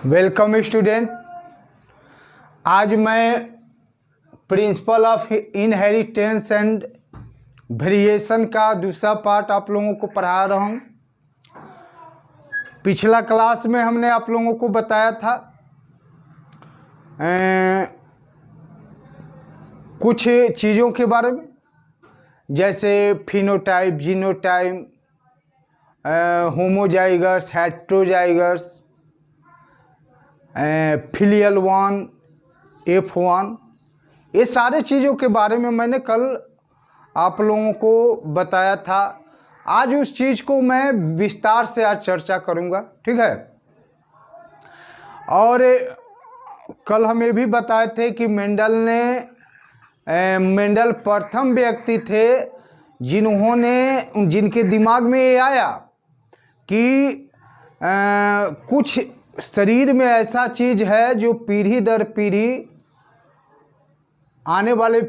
Welcome student. आज मैं principle of inheritance and variation का दूसरा पार्ट आप लोगों को पढ़ा रहा हूँ। पिछला क्लास में हमने आप लोगों को बताया था कुछ चीज़ों के बारे में, जैसे phenotype, genotype, homozygous, heterozygous, filial one, F1, ये सारे चीज़ों के बारे में मैंने कल आप लोगों को बताया था। आज उस चीज़ को मैं विस्तार से आज चर्चा करूंगा, ठीक है। और कल हम ये भी बताए थे कि मेंडल प्रथम व्यक्ति थे जिनके दिमाग में ये आया कि कुछ शरीर में ऐसा चीज़ है जो पीढ़ी दर पीढ़ी आने वाले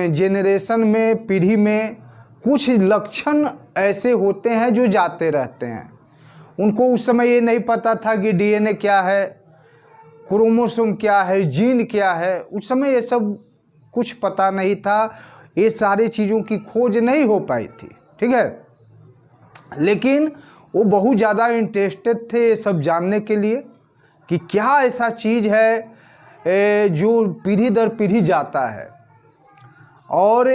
जेनरेशन में, पीढ़ी में कुछ लक्षण ऐसे होते हैं जो जाते रहते हैं। उनको उस समय ये नहीं पता था कि डीएनए क्या है, क्रोमोसोम क्या है, जीन क्या है। उस समय ये सब कुछ पता नहीं था, ये सारी चीज़ों की खोज नहीं हो पाई थी, ठीक है। लेकिन वो बहुत ज़्यादा इंटरेस्टेड थे ये सब जानने के लिए कि क्या ऐसा चीज़ है जो पीढ़ी दर पीढ़ी जाता है और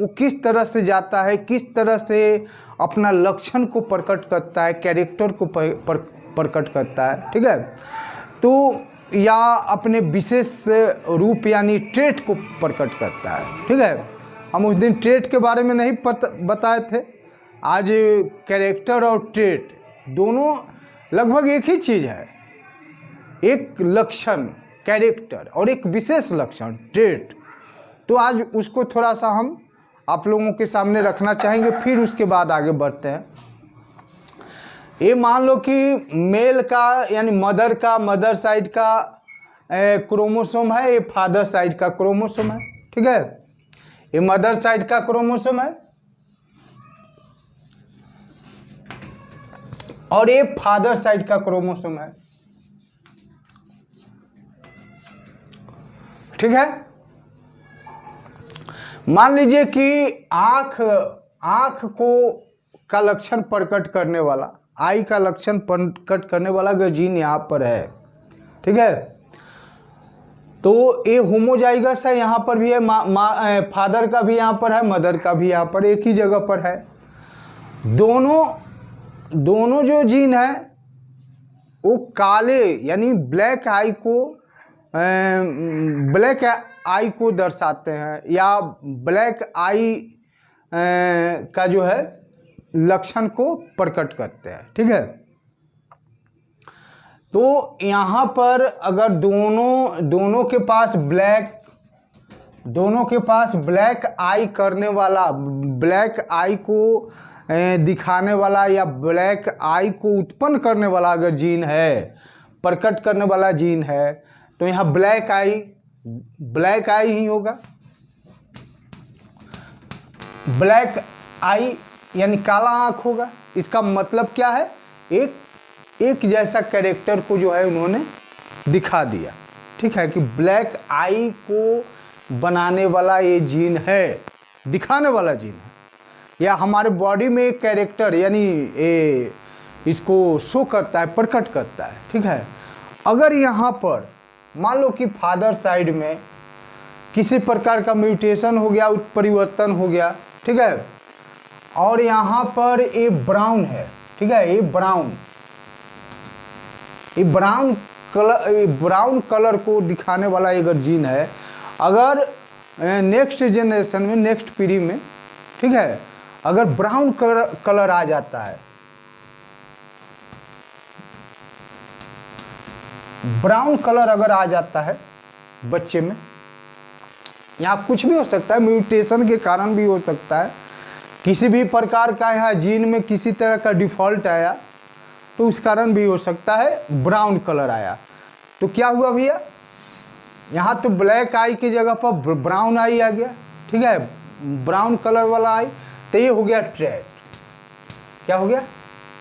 वो किस तरह से जाता है, किस तरह से अपना लक्षण को प्रकट करता है, कैरेक्टर को प्रकट करता है, ठीक है। तो या अपने विशेष रूप यानी ट्रेट को प्रकट करता है, ठीक है। हम उस दिन ट्रेट के बारे में नहीं बताए थे। आज कैरेक्टर और ट्रेट दोनों लगभग एक ही चीज़ है। एक लक्षण कैरेक्टर और एक विशेष लक्षण ट्रेट। तो आज उसको थोड़ा सा हम आप लोगों के सामने रखना चाहेंगे, फिर उसके बाद आगे बढ़ते हैं। ये मान लो कि मेल का यानी मदर साइड का क्रोमोसोम है, ये फादर साइड का क्रोमोसोम है, ठीक है। ये मदर साइड का क्रोमोसोम है और ये फादर साइड का क्रोमोसोम है, ठीक है। मान लीजिए कि आंख को का लक्षण प्रकट करने वाला, आई का लक्षण प्रकट करने वाला अगर जीन यहाँ पर है, ठीक है, तो ये होमोजाइगस है, यहाँ पर भी है, फादर का भी यहाँ पर है, मदर का भी यहाँ पर एक ही जगह पर है। दोनों जो जीन है वो काले यानी ब्लैक आई को दर्शाते हैं या ब्लैक आई का जो है लक्षण को प्रकट करते हैं, ठीक है। तो यहाँ पर अगर दोनों के पास ब्लैक आई करने वाला, ब्लैक आई को दिखाने वाला या ब्लैक आई को उत्पन्न करने वाला अगर जीन है, प्रकट करने वाला जीन है, तो यहाँ ब्लैक आई ही होगा। ब्लैक आई यानी काला आंख होगा। इसका मतलब क्या है? एक जैसा कैरेक्टर को जो है उन्होंने दिखा दिया, ठीक है, कि ब्लैक आई को बनाने वाला ये जीन है, दिखाने वाला जीन है, या हमारे बॉडी में एक कैरेक्टर यानी इसको शो करता है, प्रकट करता है, ठीक है। अगर यहाँ पर मान लो कि फादर साइड में किसी प्रकार का म्यूटेशन हो गया, उत्परिवर्तन हो गया, ठीक है, और यहाँ पर ये ब्राउन है, ठीक है, ये ब्राउन कलर को दिखाने वाला अगर जीन है, अगर नेक्स्ट जनरेशन में, नेक्स्ट पीढ़ी में, ठीक है, अगर ब्राउन कलर आ जाता है, ब्राउन कलर अगर आ जाता है बच्चे में, यहाँ कुछ भी हो सकता है, म्यूटेशन के कारण भी हो सकता है, किसी भी प्रकार का यहाँ जीन में किसी तरह का डिफॉल्ट आया तो उस कारण भी हो सकता है ब्राउन कलर आया। तो क्या हुआ भैया, यहाँ तो ब्लैक आई की जगह पर ब्राउन आई आ गया, ठीक है, ब्राउन कलर वाला आई, तो ये हो गया ट्रेट। क्या हो गया?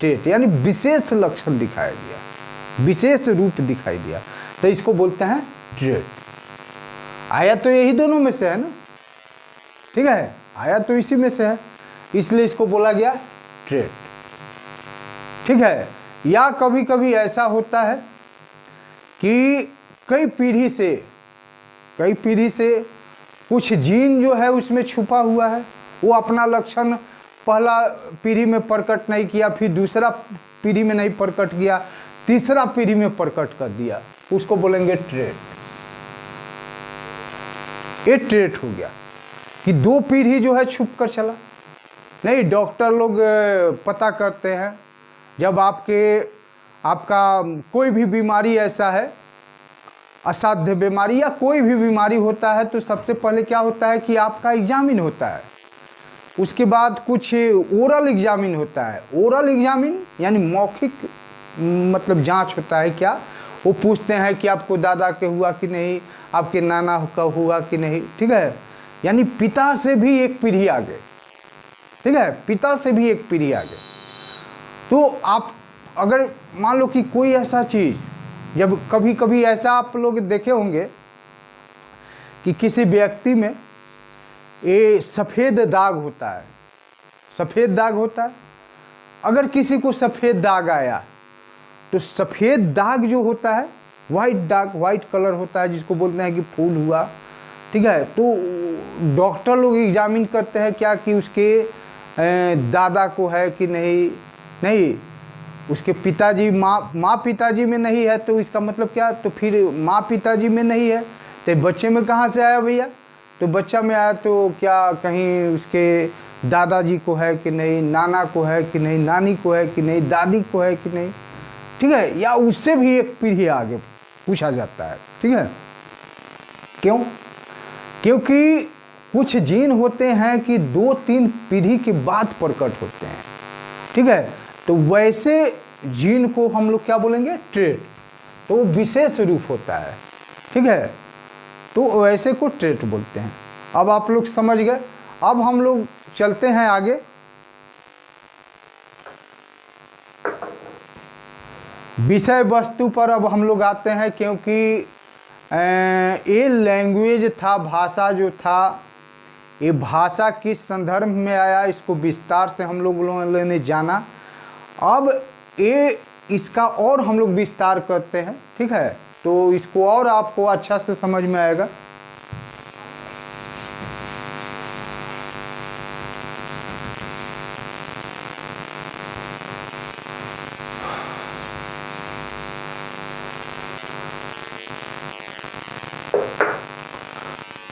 ट्रेट यानी विशेष लक्षण दिखाया गया, विशेष रूप दिखाई दिया, तो इसको बोलते हैं ट्रेट। आया तो यही दोनों में से है ना, ठीक है, आया तो इसी में से है, इसलिए इसको बोला गया ट्रेट, ठीक है। या कभी कभी ऐसा होता है कि कई पीढ़ी से कुछ जीन जो है उसमें छुपा हुआ है, वो अपना लक्षण पहला पीढ़ी में प्रकट नहीं किया, फिर दूसरा पीढ़ी में नहीं प्रकट किया, तीसरा पीढ़ी में प्रकट कर दिया, उसको बोलेंगे ट्रेट। ये ट्रेट हो गया कि 2 पीढ़ी जो है छुप कर चला। नहीं, डॉक्टर लोग पता करते हैं, जब आपका कोई भी बीमारी ऐसा है, असाध्य बीमारी या कोई भी बीमारी होता है, तो सबसे पहले क्या होता है कि आपका एग्जामिन होता है, उसके बाद कुछ ओरल एग्जामिन होता है। ओरल एग्जामिन यानी मौखिक मतलब जांच होता है। क्या वो पूछते हैं कि आपको दादा के हुआ कि नहीं, आपके नाना का हुआ कि नहीं, ठीक है, यानी पिता से भी एक पीढ़ी आगे, ठीक है, पिता से भी एक पीढ़ी आगे। तो आप अगर मान लो कि कोई ऐसा चीज़, जब कभी कभी ऐसा आप लोग देखे होंगे कि किसी व्यक्ति में ये सफ़ेद दाग होता है, सफ़ेद दाग होता है। अगर किसी को सफ़ेद दाग आया तो सफ़ेद दाग जो होता है, वाइट दाग, वाइट कलर होता है, जिसको बोलते हैं कि फूल हुआ, ठीक है। तो डॉक्टर लोग एग्जामिन करते हैं क्या कि उसके दादा को है कि नहीं, उसके पिताजी माँ पिताजी में नहीं है, तो इसका मतलब क्या, तो फिर माँ पिताजी में नहीं है तो बच्चे में कहाँ से आया भैया, तो बच्चा में आया तो क्या कहीं उसके दादाजी को है कि नहीं, नाना को है कि नहीं, नानी को है कि नहीं, दादी को है कि नहीं, ठीक है, या उससे भी एक पीढ़ी आगे पूछा जाता है, ठीक है। क्यों? क्योंकि कुछ जीन होते हैं कि 2-3 पीढ़ी के बाद प्रकट होते हैं, ठीक है। तो वैसे जीन को हम लोग क्या बोलेंगे, ट्रेट। तो वो विशेष रूप होता है, ठीक है, तो वैसे को ट्रेट बोलते हैं। अब आप लोग समझ गए। अब हम लोग चलते हैं आगे। विषय वस्तु पर अब हम लोग आते हैं, क्योंकि ये लैंग्वेज था, भाषा जो था, ये भाषा किस संदर्भ में आया, इसको विस्तार से हम लोगों ने जाना। अब ये इसका और हम लोग विस्तार करते हैं, ठीक है, तो इसको और आपको अच्छा से समझ में आएगा।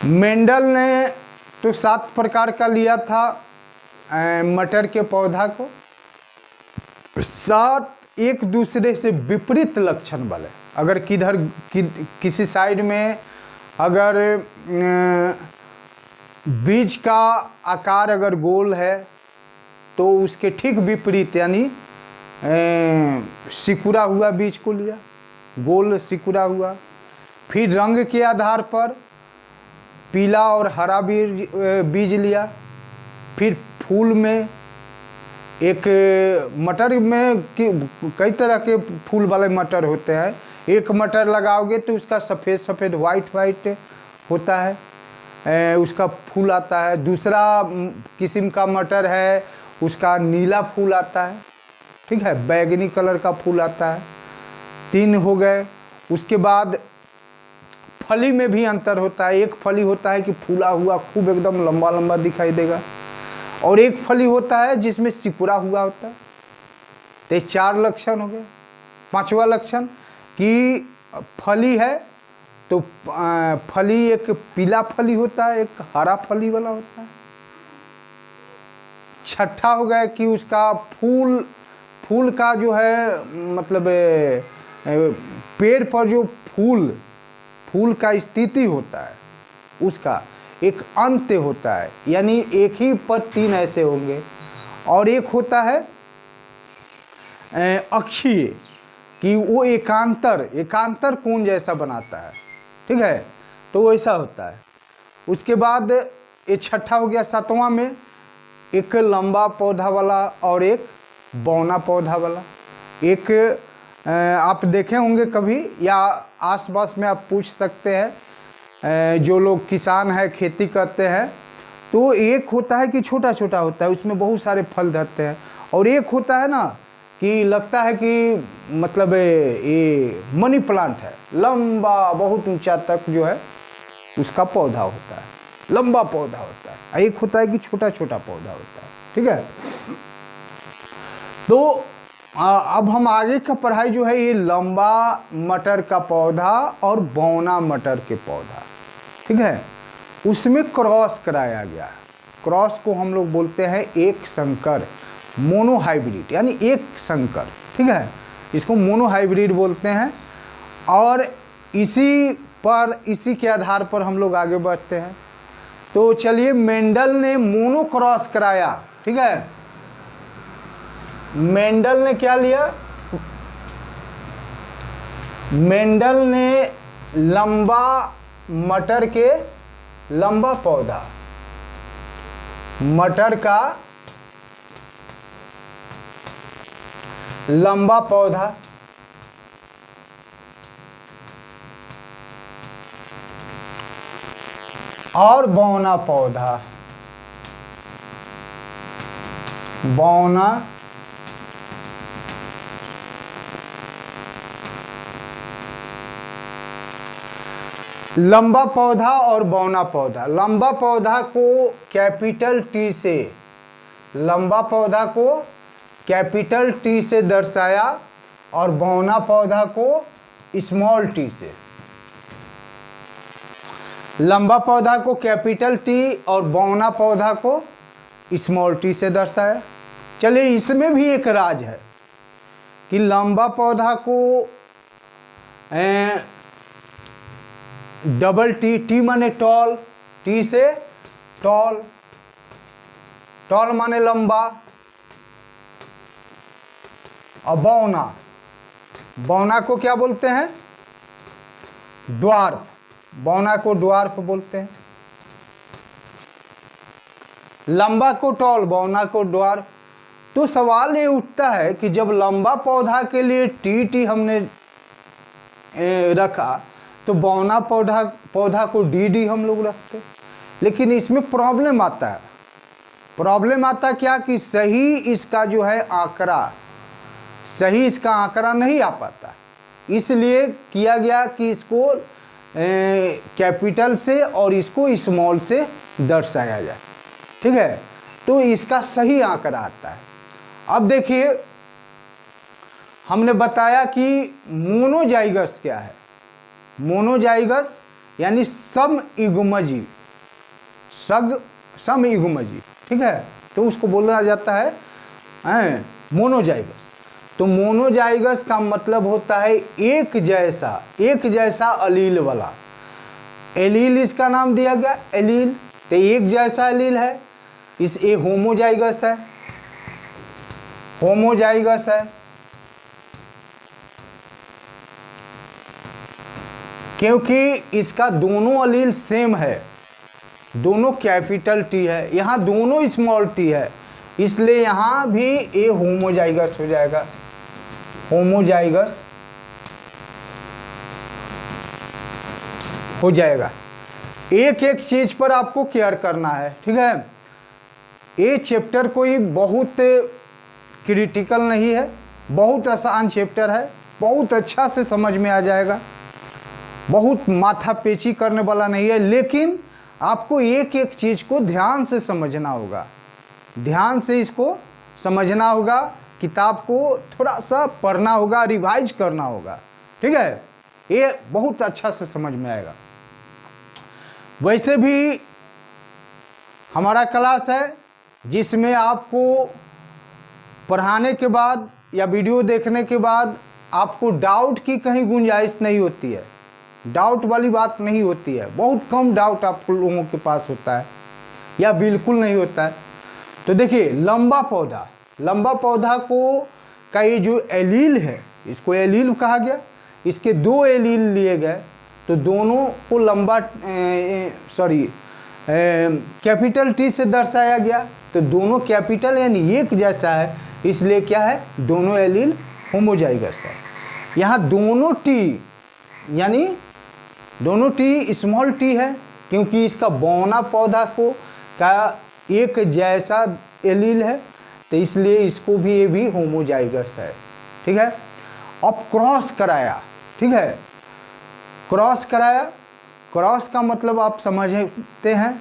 मेंडल ने तो 7 प्रकार का लिया था मटर के पौधा को, 7 एक दूसरे से विपरीत लक्षण वाले। अगर किसी साइड में अगर बीज का आकार अगर गोल है, तो उसके ठीक विपरीत यानी सिकुड़ा हुआ बीज को लिया, गोल सिकुड़ा हुआ। फिर रंग के आधार पर पीला और हरा बीज लिया। फिर फूल में एक मटर में कई तरह के फूल वाले मटर होते हैं। एक मटर लगाओगे तो उसका सफ़ेद सफ़ेद वाइट होता है, उसका फूल आता है। दूसरा किस्म का मटर है, उसका नीला फूल आता है, ठीक है, बैगनी कलर का फूल आता है। 3 हो गए। उसके बाद फली में भी अंतर होता है। एक फली होता है कि फूला हुआ खूब एकदम लंबा लंबा दिखाई देगा, और एक फली होता है जिसमें सिकुड़ा हुआ होता है। तो ये 4 लक्षण हो गए। 5वां लक्षण कि फली है तो फली एक पीला फली होता है, एक हरा फली वाला होता है। 6ठा हो गया कि उसका फूल का जो है मतलब पेड़ पर जो फूल का स्थिति होता है, उसका एक अंत होता है, यानी एक ही पर 3 ऐसे होंगे। और एक होता है अक्षीय कि वो एकांतर कोण जैसा बनाता है, ठीक है, तो वैसा होता है। उसके बाद ये 6ठा हो गया। 7वां में एक लंबा पौधा वाला और एक बौना पौधा वाला। एक आप देखे होंगे कभी, या आसपास में आप पूछ सकते हैं जो लोग किसान हैं, खेती करते हैं, तो एक होता है कि छोटा छोटा होता है, उसमें बहुत सारे फल धरते हैं, और एक होता है ना कि लगता है कि मतलब ये मनी प्लांट है, लंबा बहुत ऊंचा तक जो है उसका पौधा होता है, लंबा पौधा होता है। एक होता है कि छोटा छोटा पौधा होता है, ठीक है। तो अब हम आगे का पढ़ाई जो है, ये लंबा मटर का पौधा और बौना मटर के पौधा, ठीक है, उसमें क्रॉस कराया गया। क्रॉस को हम लोग बोलते हैं एक संकर, मोनोहाइब्रिड, यानी एक संकर, ठीक है, इसको मोनोहाइब्रिड बोलते हैं। और इसी के आधार पर हम लोग आगे बढ़ते हैं। तो चलिए, मेंडल ने मोनो क्रॉस कराया, ठीक है। मेंडल ने क्या लिया? मेंडल ने लंबा मटर के, लंबा पौधा मटर का लंबा पौधा और बौना पौधा, बौना लंबा पौधा और बौना पौधा। लंबा पौधा को कैपिटल टी से, लंबा पौधा को कैपिटल टी से दर्शाया और बौना पौधा को स्मॉल टी से। लंबा पौधा को कैपिटल टी और बौना पौधा को स्मॉल टी से दर्शाया। चलिए, इसमें भी एक राज है कि लंबा पौधा को डबल टी, टी माने टॉल, टी से टॉल, टॉल माने लंबा, और बौना, बौना को क्या बोलते हैं? ड्वार्फ, बौना को ड्वार्फ बोलते हैं। लंबा को टॉल, बौना को ड्वार्फ। तो सवाल ये उठता है कि जब लंबा पौधा के लिए टी हमने रखा, तो बौना पौधा को डी हम लोग रखते। लेकिन इसमें प्रॉब्लम आता है। प्रॉब्लम आता क्या कि सही इसका जो है आंकड़ा, सही इसका आंकड़ा नहीं आ पाता। इसलिए किया गया कि इसको कैपिटल से और इसको स्मॉल से दर्शाया जाए, ठीक है, तो इसका सही आंकड़ा आता है। अब देखिए, हमने बताया कि मोनोजाइगस क्या है। मोनोजाइगस यानी समयुग्मजी, समयुग्मजी, ठीक है, तो उसको बोला जाता है मोनोजाइगस। तो मोनोजाइगस का मतलब होता है एक जैसा अलील वाला। एलील इसका नाम दिया गया, एलील, तो एक जैसा एलील है, इस ए होमोजाइगस है, होमोजाइगस है, क्योंकि इसका दोनों अलील सेम है, दोनों कैपिटल टी है, यहाँ दोनों स्मॉल टी है, इसलिए यहाँ भी ए होमोजाइगस हो जाएगा, होमोजाइगस हो जाएगा। एक एक चीज पर आपको केयर करना है, ठीक है। ये चैप्टर कोई बहुत क्रिटिकल नहीं है, बहुत आसान चैप्टर है, बहुत अच्छा से समझ में आ जाएगा, बहुत माथापेची करने वाला नहीं है। लेकिन आपको एक एक चीज को ध्यान से समझना होगा, ध्यान से इसको समझना होगा, किताब को थोड़ा सा पढ़ना होगा, रिवाइज करना होगा, ठीक है, ये बहुत अच्छा से समझ में आएगा। वैसे भी हमारा क्लास है जिसमें आपको पढ़ाने के बाद या वीडियो देखने के बाद आपको डाउट की कहीं गुंजाइश नहीं होती है, डाउट वाली बात नहीं होती है, बहुत कम डाउट आप लोगों के पास होता है या बिल्कुल नहीं होता है। तो देखिए, लंबा पौधा को का ये जो एलील है, इसको एलील कहा गया, इसके दो एलील लिए गए, तो दोनों को लंबा कैपिटल टी से दर्शाया गया, तो दोनों कैपिटल यानी एक जैसा है, इसलिए क्या है, दोनों एलील होमोजाइगस है। यहाँ दोनों टी यानी दोनों टी स्मॉल टी है, क्योंकि इसका बौना पौधा को का एक जैसा एलील है, तो इसलिए इसको भी ये भी होमोजाइगस है। ठीक है। अब क्रॉस कराया, ठीक है, क्रॉस कराया, क्रॉस का मतलब आप समझते हैं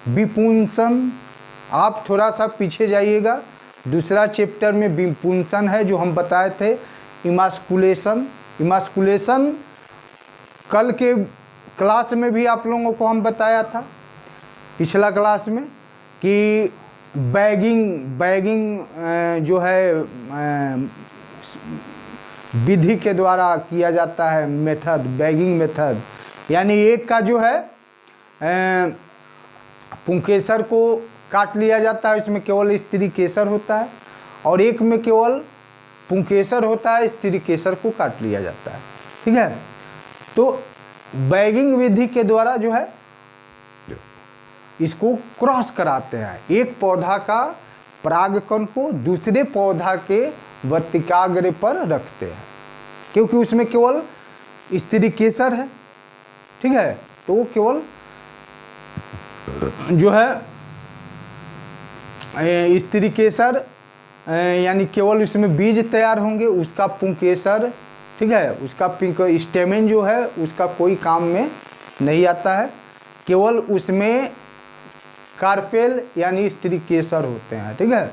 विपुंसन। आप थोड़ा सा पीछे जाइएगा, दूसरा चैप्टर में विपुंसन है जो हम बताए थे, इमास्कुलेशन। इमास्कुलेशन कल के क्लास में भी आप लोगों को हम बताया था, पिछला क्लास में, कि बैगिंग जो है विधि के द्वारा किया जाता है, मेथड, बैगिंग मेथड। यानी एक का जो है पुंकेसर को काट लिया जाता है, इसमें केवल स्त्री केसर होता है, और एक में केवल पुंकेसर होता है, स्त्री केसर को काट लिया जाता है। ठीक है। तो बैगिंग विधि के द्वारा जो है इसको क्रॉस कराते हैं, एक पौधा का परागकण को दूसरे पौधा के वर्तिकाग्र पर रखते हैं, क्योंकि उसमें केवल स्त्री केसर है। ठीक है। तो वो केवल जो है स्त्री केसर यानी केवल उसमें बीज तैयार होंगे, उसका पुंकेसर, ठीक है, उसका स्टेमेन जो है उसका कोई काम में नहीं आता है, केवल उसमें कार्पेल यानी स्त्री केसर होते हैं। ठीक है।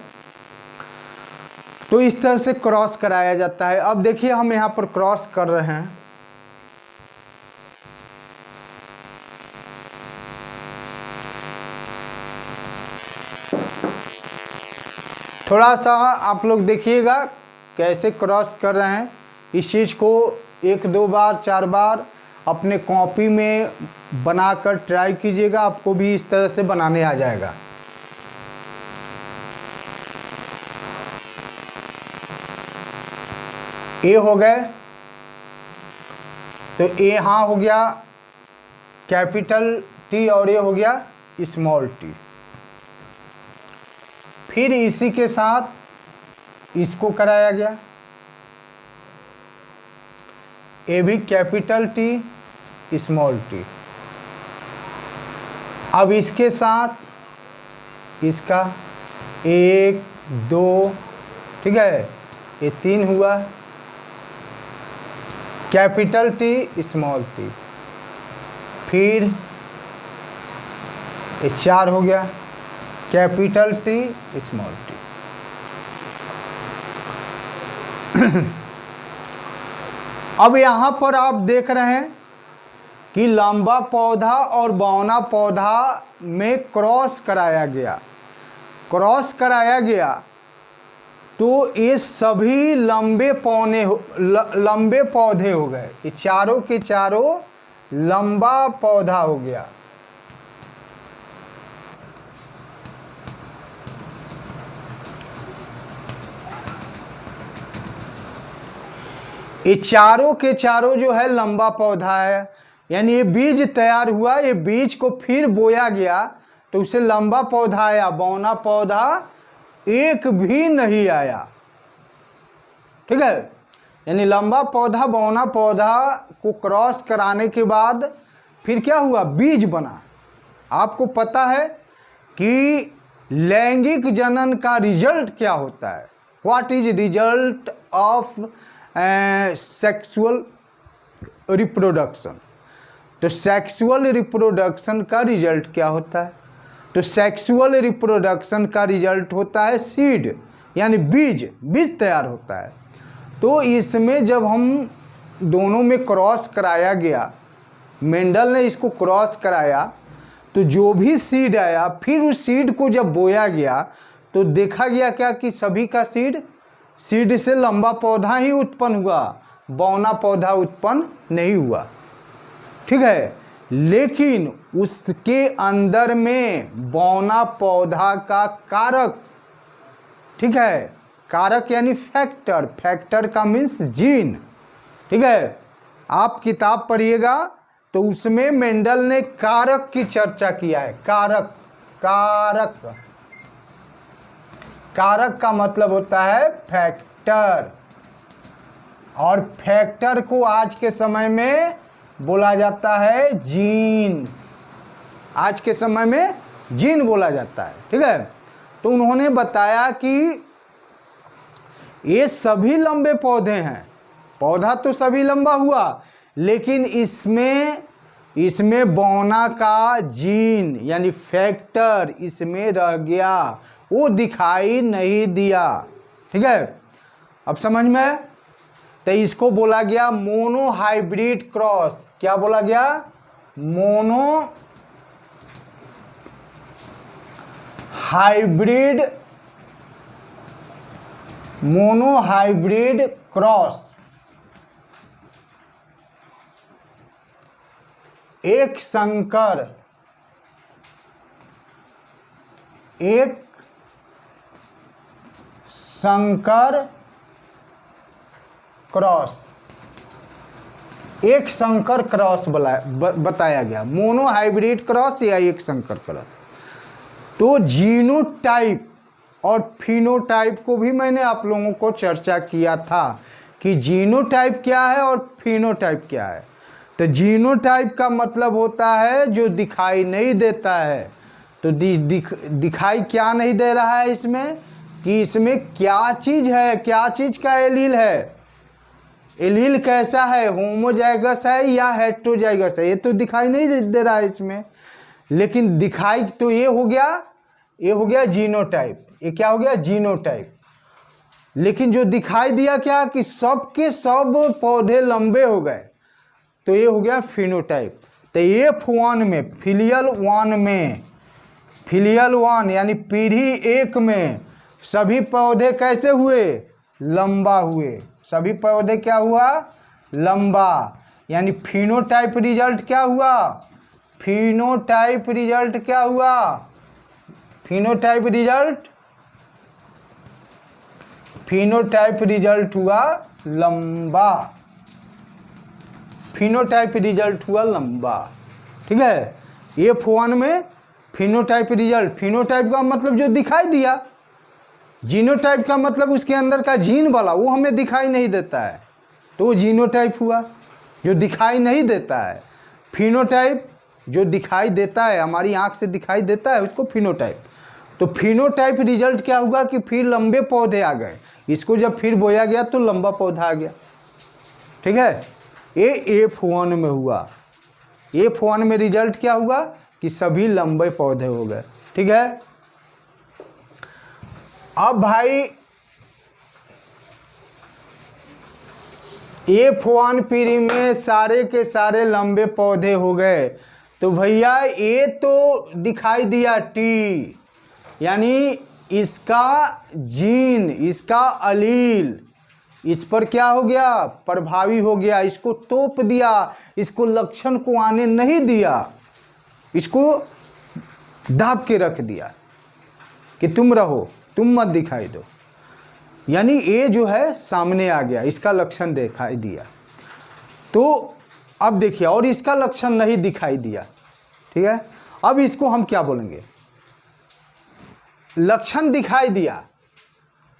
तो इस तरह से क्रॉस कराया जाता है। अब देखिए हम यहाँ पर क्रॉस कर रहे हैं, थोड़ा सा आप लोग देखिएगा कैसे क्रॉस कर रहे हैं। इस चीज़ को 1 2 बार 4 बार अपने कॉपी में बनाकर ट्राई कीजिएगा, आपको भी इस तरह से बनाने आ जाएगा। ए हो गए, तो ए यहाँ हो गया कैपिटल टी और ये हो गया स्मॉल टी। फिर इसी के साथ इसको कराया गया, ए भी कैपिटल टी स्मॉल टी। अब इसके साथ इसका 1 2, ठीक है, ये 3 हुआ कैपिटल टी स्मॉल टी। फिर ये 4 हो गया कैपिटल टी स्मॉल टी। अब यहाँ पर आप देख रहे हैं कि लंबा पौधा और बौना पौधा में क्रॉस कराया गया, क्रॉस कराया गया, तो ये सभी लंबे पौधे हो गए, ये चारों के चारों लंबा पौधा हो गया। ये चारों के चारों जो है लंबा पौधा है, यानी ये बीज तैयार हुआ, ये बीज को फिर बोया गया तो उससे लंबा पौधा आया, बौना पौधा एक भी नहीं आया। ठीक है। यानी लंबा पौधा बौना पौधा को क्रॉस कराने के बाद फिर क्या हुआ, बीज बना। आपको पता है कि लैंगिक जनन का रिजल्ट क्या होता है, what is result of sexual reproduction. तो सेक्सुअल रिप्रोडक्शन का रिजल्ट क्या होता है, तो सेक्सुअल रिप्रोडक्शन का रिजल्ट होता है सीड, यानी बीज, बीज तैयार होता है। तो इसमें जब हम दोनों में क्रॉस कराया गया, मेंडल ने इसको क्रॉस कराया, तो जो भी सीड आया फिर उस सीड को जब बोया गया तो देखा गया क्या कि सभी का सीड से लंबा पौधा ही उत्पन्न हुआ, बौना पौधा उत्पन्न नहीं हुआ। ठीक है। लेकिन उसके अंदर में बौना पौधा का कारक, ठीक है, कारक यानी फैक्टर, फैक्टर का मीन्स जीन। ठीक है। आप किताब पढ़िएगा तो उसमें मेंडल ने कारक की चर्चा किया है, कारक, कारक, कारक का मतलब होता है फैक्टर। और फैक्टर को आज के समय में बोला जाता है जीन। आज के समय में जीन बोला जाता है, ठीक है। तो उन्होंने बताया कि ये सभी लंबे पौधे हैं, पौधा तो सभी लंबा हुआ, लेकिन इसमें बौना का जीन यानी फैक्टर इसमें रह गया, वो दिखाई नहीं दिया, ठीक है। अब समझ में? तो इसको बोला गया मोनो हाइब्रिड क्रॉस। क्या बोला गया? Mono hybrid cross. एक संकर क्रॉस, एक संकर क्रॉस बताया गया, मोनो हाइब्रिड क्रॉस या एक संकर क्रॉस। तो जीनोटाइप और फिनोटाइप को भी मैंने आप लोगों को चर्चा किया था कि जीनोटाइप क्या है और फिनोटाइप क्या है। तो जीनोटाइप का मतलब होता है जो दिखाई नहीं देता है। तो दिखाई क्या नहीं दे रहा है इसमें, कि इसमें क्या चीज़ है, क्या चीज़ का एलील है, एलील कैसा है, होमोजाइगस है या हेटेरोजाइगस है, ये तो दिखाई नहीं दे रहा है इसमें। लेकिन दिखाई तो ये हो गया जीनोटाइप। ये क्या हो गया? जीनोटाइप। लेकिन जो दिखाई दिया क्या, कि सब के सब पौधे लंबे हो गए, तो ये हो गया फिनोटाइप। तो F1 में, फिलियल वन यानी पीढ़ी एक में सभी पौधे कैसे हुए? लंबा हुए। सभी पौधे क्या हुआ? लंबा। यानी फिनोटाइप रिजल्ट क्या हुआ? फिनोटाइप रिजल्ट क्या हुआ? फिनोटाइप रिजल्ट हुआ लंबा। फिनोटाइप रिजल्ट हुआ लंबा, ठीक है। F1 में फिनोटाइप रिजल्ट, फिनोटाइप का मतलब जो दिखाई दिया, जीनोटाइप का मतलब उसके अंदर का जीन वाला वो हमें दिखाई नहीं देता है, तो वो जीनोटाइप हुआ जो दिखाई नहीं देता है। फिनोटाइप जो दिखाई देता है, हमारी आंख से दिखाई देता है, उसको फिनोटाइप। तो फिनोटाइप रिजल्ट क्या हुआ कि फिर लंबे पौधे आ गए, इसको जब फिर बोया गया तो लंबा पौधा आ गया, ठीक है। ये F1 में हुआ। F1 में रिजल्ट क्या हुआ कि सभी लंबे पौधे हो गए, ठीक है। अब भाई F1 पीढ़ी में सारे के सारे लंबे पौधे हो गए, तो भैया ये तो दिखाई दिया टी, यानी इसका जीन, इसका अलील इस पर क्या हो गया? प्रभावी हो गया। इसको तोप दिया, इसको लक्षण को आने नहीं दिया, इसको दाब के रख दिया कि तुम रहो, तुम मत दिखाई दो। यानी ये जो है सामने आ गया, इसका लक्षण दिखाई दिया। तो अब देखिए, और इसका लक्षण नहीं दिखाई दिया, ठीक है। अब इसको हम क्या बोलेंगे? लक्षण दिखाई दिया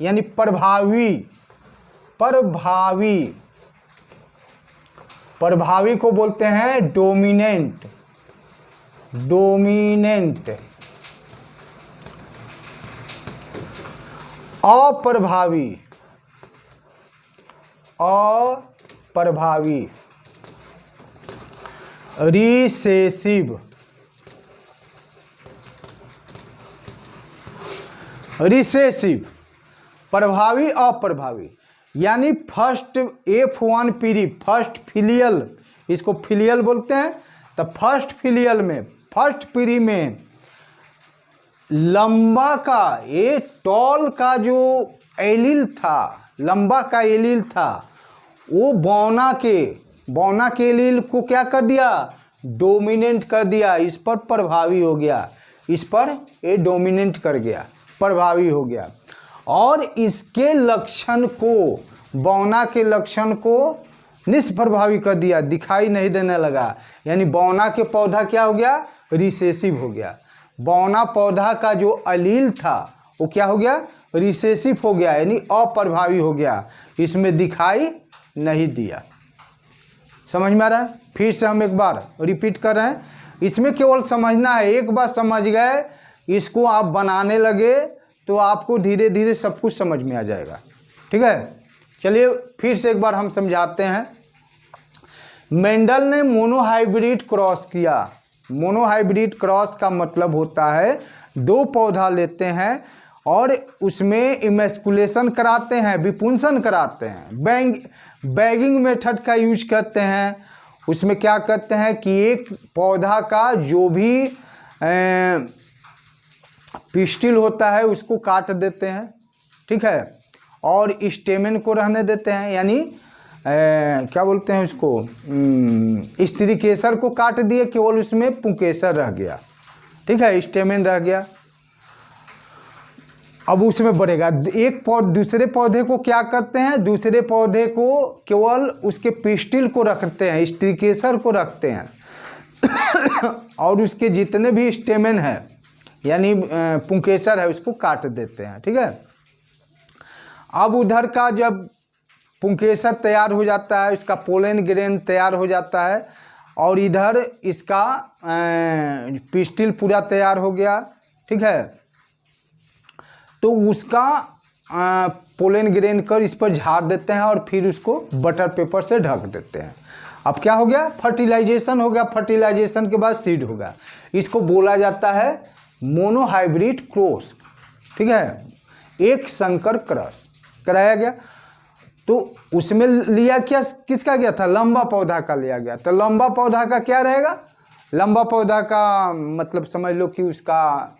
यानी प्रभावी को बोलते हैं डोमिनेंट। अप्रभावी रिसेसिव। प्रभावी अप्रभावी, यानी फर्स्ट F1 पीढ़ी, फर्स्ट फिलियल, इसको फिलियल बोलते हैं। तो फर्स्ट फिलियल में, फर्स्ट पीढ़ी में लंबा का, ये टॉल का जो एलील था, लंबा का एलील था, वो बौना के एलील को क्या कर दिया? डोमिनेंट कर दिया। इस पर प्रभावी हो गया, इस पर ये डोमिनेंट कर गया, प्रभावी हो गया। और इसके लक्षण को, बौना के लक्षण को निष्प्रभावी कर दिया, दिखाई नहीं देने लगा। यानी बौना के पौधा क्या हो गया? रिसेसिव हो गया। बौना पौधा का जो अलील था वो क्या हो गया? रिसेसिव हो गया, यानी अप्रभावी हो गया, इसमें दिखाई नहीं दिया। समझ में आ रहा है? फिर से हम एक बार रिपीट कर रहे हैं, इसमें केवल समझना है। एक बार समझ गए, इसको आप बनाने लगे तो आपको धीरे धीरे सब कुछ समझ में आ जाएगा। ठीक है, चलिए फिर से एक बार हम समझाते हैं। मेंडल ने मोनोहाइब्रिड क्रॉस किया। मोनोहाइब्रिड क्रॉस का मतलब होता है दो पौधा लेते हैं और उसमें इमेस्कुलेशन कराते हैं, विपुंसन कराते हैं, बैगिंग मेथड का यूज करते हैं। उसमें क्या करते हैं कि एक पौधा का जो भी पिस्टिल होता है उसको काट देते हैं, ठीक है, और स्टेमेन को रहने देते हैं, यानी क्या बोलते हैं उसको, स्त्री केसर को काट दिए, केवल उसमें पुंकेसर रह गया, ठीक है, स्टेमेन रह गया। अब उसमें बढ़ेगा। एक दूसरे पौधे को क्या करते हैं, दूसरे पौधे को केवल उसके पिस्टिल को रखते हैं, स्त्री केसर को रखते हैं और उसके जितने भी स्टेमेन है यानी पुंकेसर है उसको काट देते हैं, ठीक है। अब उधर का जब पुंकेसर तैयार हो जाता है, उसका पोलन ग्रेन तैयार हो जाता है और इधर इसका पिस्टिल पूरा तैयार हो गया, ठीक है, तो उसका पोलन ग्रेन कर इस पर झाड़ देते हैं और फिर उसको बटर पेपर से ढक देते हैं। अब क्या हो गया, फर्टिलाइजेशन हो गया। फर्टिलाइजेशन के बाद सीड होगा। इसको बोला जाता है मोनोहाइब्रिड क्रॉस, ठीक है, एक संकर क्रॉस कराया गया। तो उसमें लिया क्या, किसका गया था, लंबा पौधा का लिया गया। तो लंबा पौधा का क्या रहेगा, लंबा पौधा का मतलब समझ लो कि उसका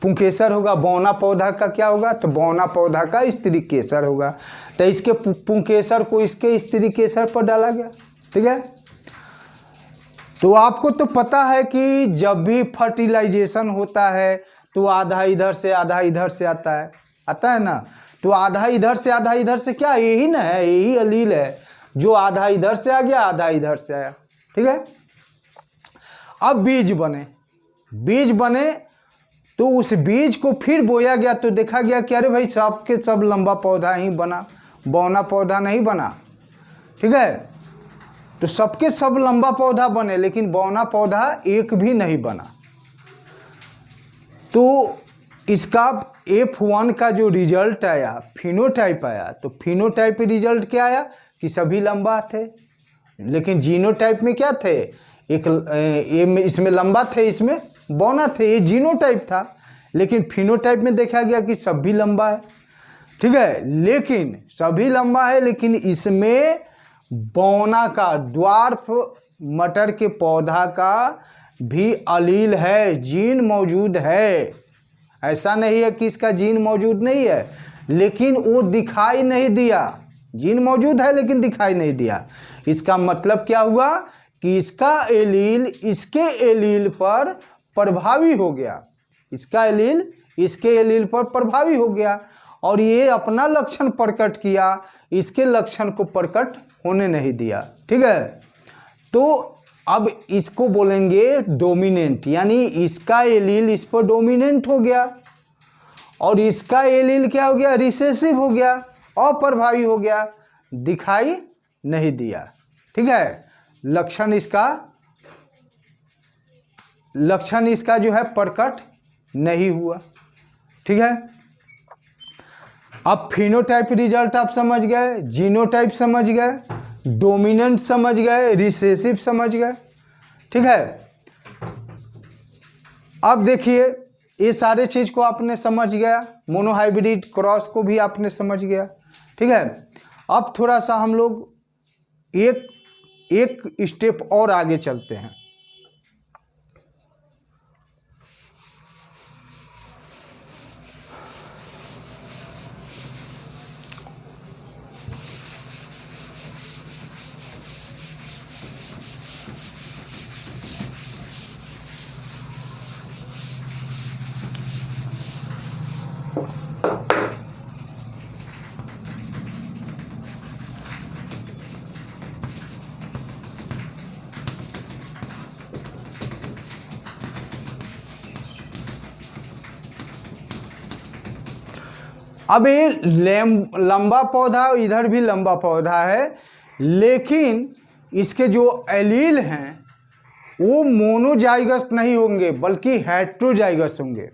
पुंकेसर होगा। बौना पौधा का क्या होगा, तो बौना पौधा का स्त्री केसर होगा। तो इसके पुंकेसर को इसके स्त्री केसर पर डाला गया, ठीक है। तो आपको तो पता है कि जब भी फर्टिलाइजेशन होता है तो आधा इधर से आधा इधर से आता है ना। तो आधा इधर से आधा इधर से क्या, यही ना है, यही अलील है जो आधा इधर से आ गया आधा इधर से आया, ठीक है। अब बीज बने तो उस बीज को फिर बोया गया तो देखा गया कि अरे भाई सब के सब लंबा पौधा ही बना, बौना पौधा नहीं बना, ठीक है। तो सबके सब लंबा पौधा बने लेकिन बौना पौधा एक भी नहीं बना। तो इसका F1 का जो रिजल्ट आया, फिनोटाइप आया, तो फिनोटाइप रिजल्ट क्या आया कि सभी लंबा थे, लेकिन जीनोटाइप में क्या थे, एक इसमें लंबा थे, इसमें बौना थे, ये जीनोटाइप था। लेकिन फिनोटाइप में देखा गया कि सभी लंबा है, ठीक है, लेकिन सभी लंबा है लेकिन इसमें बौना का, द्वार्फ मटर के पौधा का भी अलील है, जीन मौजूद है। ऐसा नहीं है कि इसका जीन मौजूद नहीं है, लेकिन वो दिखाई नहीं दिया। जीन मौजूद है लेकिन दिखाई नहीं दिया। इसका मतलब क्या हुआ कि इसका एलील इसके एलील पर प्रभावी हो गया, इसका एलील इसके एलील पर प्रभावी हो गया और ये अपना लक्षण प्रकट किया, इसके लक्षण को प्रकट होने नहीं दिया, ठीक है। तो अब इसको बोलेंगे डोमिनेंट, यानी इसका एलील इस पर डोमिनेंट हो गया और इसका एलील क्या हो गया, रिसेसिव हो गया, अप्रभावी हो गया, दिखाई नहीं दिया, ठीक है। लक्षण इसका जो है प्रकट नहीं हुआ, ठीक है। अब फिनोटाइप रिजल्ट आप समझ गए, जीनोटाइप समझ गए, डोमिनेंट समझ गए, रिसेसिव समझ गए, ठीक है। अब देखिए ये सारे चीज को आपने समझ गया, मोनोहाइब्रिड क्रॉस को भी आपने समझ गया, ठीक है। अब थोड़ा सा हम लोग एक स्टेप और आगे चलते हैं। अब ये लंबा पौधा, इधर भी लंबा पौधा है, लेकिन इसके जो एलील हैं वो मोनोजाइगस नहीं होंगे बल्कि हेटेरोजाइगस होंगे।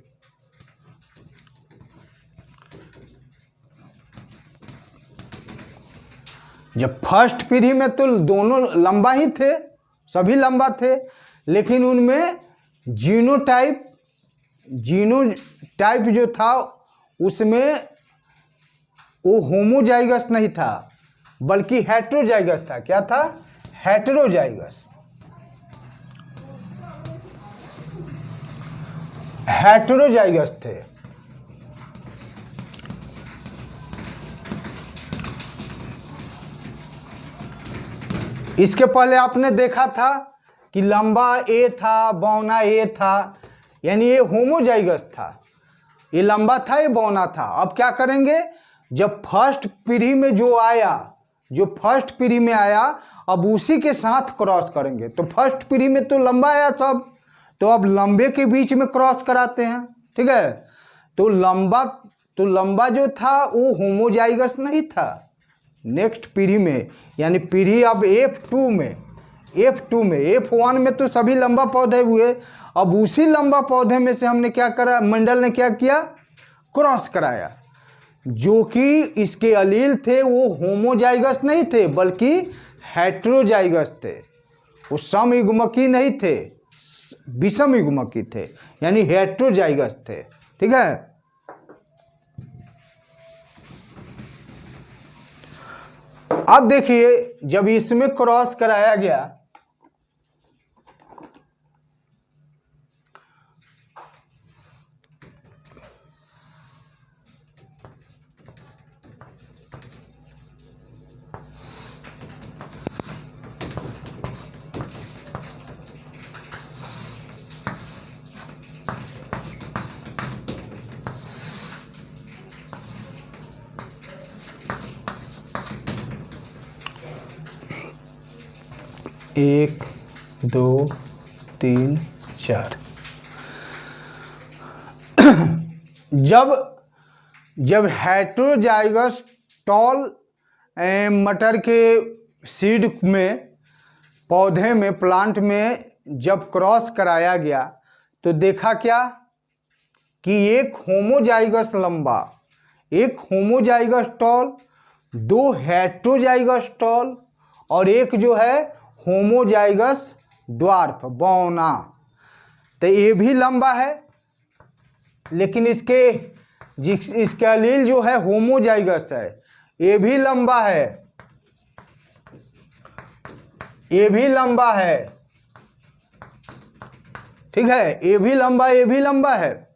जब फर्स्ट पीढ़ी में तो दोनों लंबा ही थे, सभी लंबा थे, लेकिन उनमें जीनोटाइप जो था उसमें वो होमोजाइगस नहीं था बल्कि हेटेरोजाइगस था। क्या था? हेटेरोजाइगस। हेटेरोजाइगस थे। इसके पहले आपने देखा था कि लंबा ए था, बौना ए था, यानी ये होमोजाइगस था। ये लंबा था, ये बौना था। अब क्या करेंगे, जब फर्स्ट पीढ़ी में जो फर्स्ट पीढ़ी में आया, अब उसी के साथ क्रॉस करेंगे। तो फर्स्ट पीढ़ी में तो लंबा आया सब, तो अब लंबे के बीच में क्रॉस कराते हैं। ठीक है, तो लंबा जो था वो होमोजाइगस नहीं था। नेक्स्ट पीढ़ी में, यानी पीढ़ी अब F2 में, F1 में तो सभी लंबा पौधे हुए। अब उसी लंबा पौधे में से हमने क्या करा, मंडल ने क्या किया, क्रॉस कराया। जो कि इसके अलील थे वो होमोजाइगस नहीं थे बल्कि हेटेरोजाइगस थे। वो समयुग्मकी नहीं थे, विषम युग्मकी थे, यानी हेटेरोजाइगस थे। ठीक है, अब देखिए जब इसमें क्रॉस कराया गया, एक, दो, तीन, चार। जब हेटेरोजाइगस टॉल मटर के सीड में, पौधे में, प्लांट में जब क्रॉस कराया गया तो देखा क्या कि एक होमोजाइगस लंबा, एक होमोजाइगस टॉल, दो हेटेरोजाइगस टॉल और एक जो है होमोजाइगस ड्वार्फ, बौना। तो ये भी लंबा है, लेकिन इसके अलील जो है होमोजाइगस है। ये भी लंबा है, ये भी लंबा है। ठीक है, ये भी लंबा है,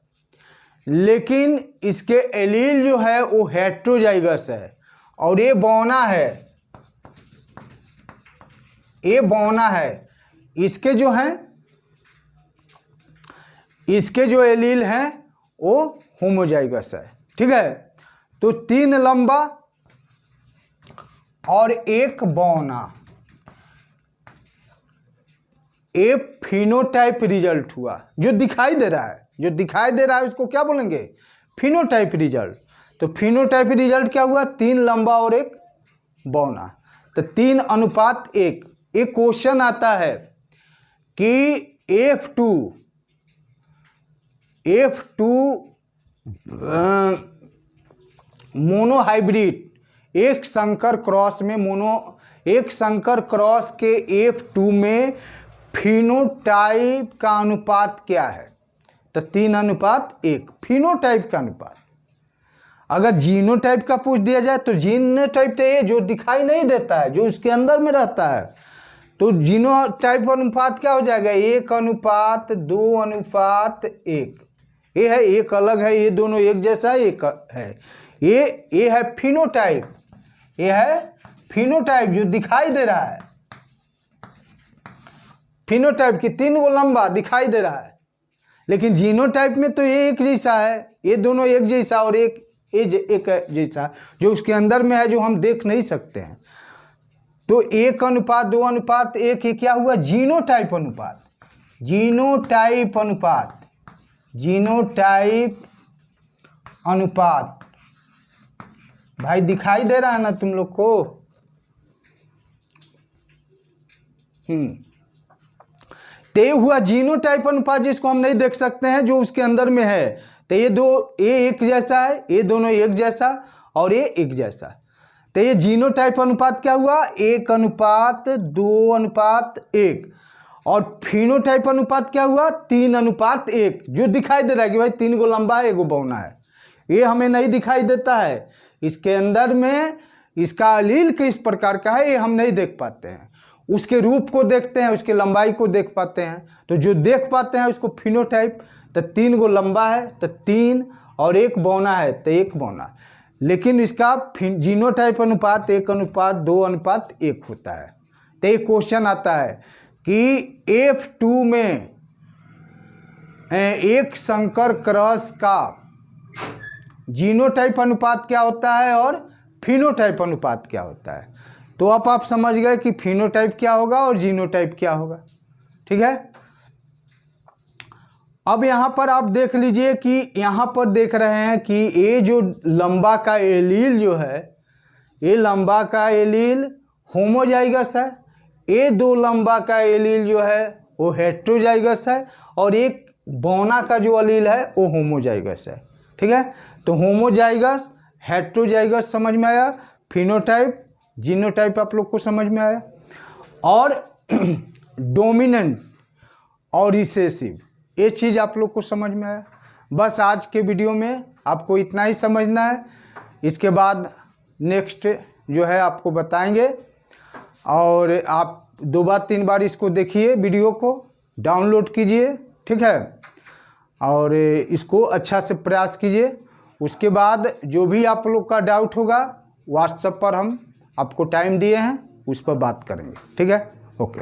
लेकिन इसके एलील जो है वो हेटेरोजाइगस है। और ये बौना है, ये बौना है। इसके जो एलील हैं वो होमोजाइगस है। ठीक है, तो 3 लंबा और 1 बौना, ये फिनोटाइप रिजल्ट हुआ। जो दिखाई दे रहा है उसको क्या बोलेंगे, फिनोटाइप रिजल्ट। तो फिनोटाइप रिजल्ट क्या हुआ, 3 लंबा और 1 बौना। तो 3:1। एक क्वेश्चन आता है कि F2 मोनोहाइब्रिड, एक संकर क्रॉस के F2 में फिनोटाइप का अनुपात क्या है। तो 3:1 फिनोटाइप का अनुपात। अगर जीनोटाइप का पूछ दिया जाए तो जीनोटाइप तो ये जो दिखाई नहीं देता है, जो उसके अंदर में रहता है। तो जीनोटाइप का अनुपात क्या हो जाएगा, 1:2:1। ये है, एक अलग है, ये दोनों एक जैसा एक है। ये है फिनोटाइप, ये है फिनोटाइप जो दिखाई दे रहा है। फिनोटाइप की 3 गो लंबा दिखाई दे रहा है, लेकिन जीनोटाइप में तो ये एक जैसा है, ये दोनों एक जैसा और एक जैसा जो उसके अंदर में है, जो हम देख नहीं सकते हैं। तो 1:2:1 ये क्या हुआ, जीनोटाइप अनुपात। जीनोटाइप अनुपात भाई दिखाई दे रहा है ना तुम लोग को? तो ये हुआ जीनोटाइप अनुपात, जिसको हम नहीं देख सकते हैं, जो उसके अंदर में है। तो ये दो, ये एक जैसा है, ये दोनों एक जैसा और ये एक जैसा। तो ये जीनोटाइप अनुपात क्या हुआ? 1:2:1। और फिनोटाइप अनुपात क्या हुआ? 3:1, जो दिखाई दे रहा है कि भाई 3 गो लंबा है, 1 गो बौना है। ये हमें नहीं दिखाई देता है। इसके अंदर में इसका अलील किस प्रकार का है ये हम नहीं देख पाते हैं। उसके रूप को देखते हैं, उसके लंबाई को देख पाते हैं। तो जो देख पाते हैं उसको फिनोटाइप। तो 3 गो लंबा है तो 3, और 1 बौना है तो 1 बौना। लेकिन इसका जीनोटाइप अनुपात 1:2:1 होता है। तो एक क्वेश्चन आता है कि F2 में एक संकर क्रॉस का जीनोटाइप अनुपात क्या होता है और फिनोटाइप अनुपात क्या होता है। तो अब आप समझ गए कि फिनोटाइप क्या होगा और जीनोटाइप क्या होगा। ठीक है। अब यहाँ पर आप देख लीजिए कि यहाँ पर देख रहे हैं कि ये जो लंबा का एलील जो है, ये लंबा का एलील होमोजाइगस है। ये 2 लंबा का एलील जो है वो हेट्रोजाइगस है, और एक बौना का जो एलील है वो होमोजाइगस है। ठीक है। तो होमोजाइगस, हेट्रोजाइगस समझ में आया। फिनोटाइप, जीनोटाइप आप लोग को समझ में आया। और डोमिनेंट और रिसेसिव, ये चीज़ आप लोग को समझ में आया। बस आज के वीडियो में आपको इतना ही समझना है। इसके बाद नेक्स्ट जो है आपको बताएंगे, और आप 2 बार 3 बार इसको देखिए, वीडियो को डाउनलोड कीजिए। ठीक है। और इसको अच्छा से प्रयास कीजिए। उसके बाद जो भी आप लोग का डाउट होगा, व्हाट्सएप पर हम आपको टाइम दिए हैं, उस पर बात करेंगे। ठीक है। ओके।